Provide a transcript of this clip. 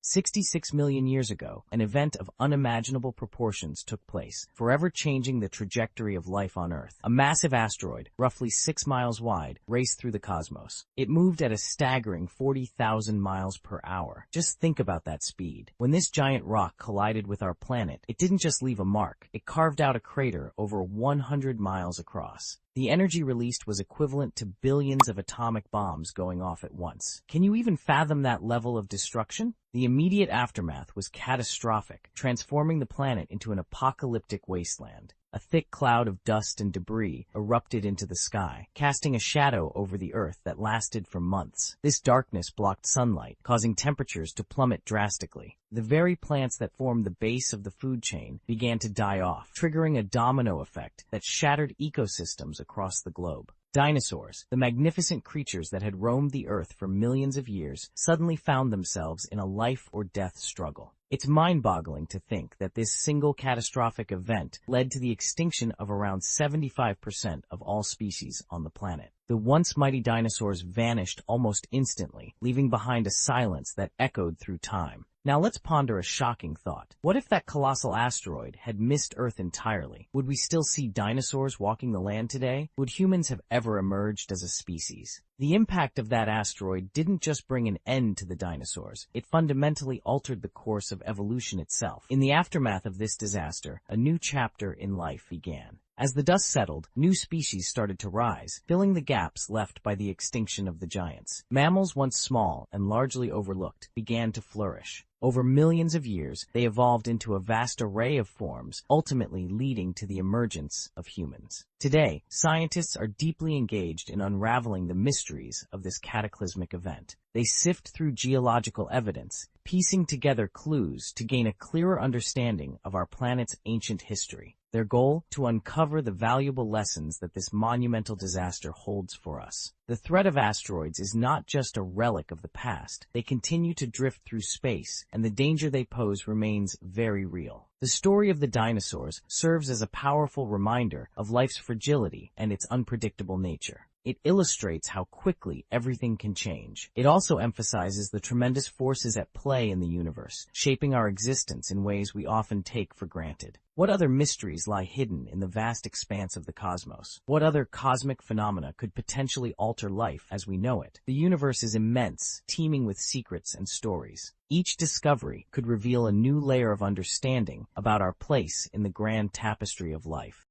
66 million years ago, an event of unimaginable proportions took place, forever changing the trajectory of life on Earth. A massive asteroid, roughly 6 miles wide, raced through the cosmos. It moved at a staggering 40,000 miles per hour. Just think about that speed. When this giant rock collided with our planet, it didn't just leave a mark. It carved out a crater over 100 miles across. The energy released was equivalent to billions of atomic bombs going off at once. Can you even fathom that level of destruction? The immediate aftermath was catastrophic, transforming the planet into an apocalyptic wasteland. A thick cloud of dust and debris erupted into the sky, casting a shadow over the Earth that lasted for months. This darkness blocked sunlight, causing temperatures to plummet drastically. The very plants that formed the base of the food chain began to die off, triggering a domino effect that shattered ecosystems across the globe. Dinosaurs, the magnificent creatures that had roamed the Earth for millions of years, suddenly found themselves in a life-or-death struggle. It's mind-boggling to think that this single catastrophic event led to the extinction of around 75% of all species on the planet. The once mighty dinosaurs vanished almost instantly, leaving behind a silence that echoed through time. Now let's ponder a shocking thought. What if that colossal asteroid had missed Earth entirely? Would we still see dinosaurs walking the land today? Would humans have ever emerged as a species? The impact of that asteroid didn't just bring an end to the dinosaurs, it fundamentally altered the course of evolution itself. In the aftermath of this disaster, a new chapter in life began. As the dust settled, new species started to rise, filling the gaps left by the extinction of the giants. Mammals, once small and largely overlooked, began to flourish. Over millions of years, they evolved into a vast array of forms, ultimately leading to the emergence of humans. Today, scientists are deeply engaged in unraveling the mysteries of this cataclysmic event. They sift through geological evidence, piecing together clues to gain a clearer understanding of our planet's ancient history. Their goal? To uncover the valuable lessons that this monumental disaster holds for us. The threat of asteroids is not just a relic of the past. They continue to drift through space, and the danger they pose remains very real. The story of the dinosaurs serves as a powerful reminder of life's fragility and its unpredictable nature. It illustrates how quickly everything can change. It also emphasizes the tremendous forces at play in the universe, shaping our existence in ways we often take for granted. What other mysteries lie hidden in the vast expanse of the cosmos? What other cosmic phenomena could potentially alter life as we know it? The universe is immense, teeming with secrets and stories. Each discovery could reveal a new layer of understanding about our place in the grand tapestry of life.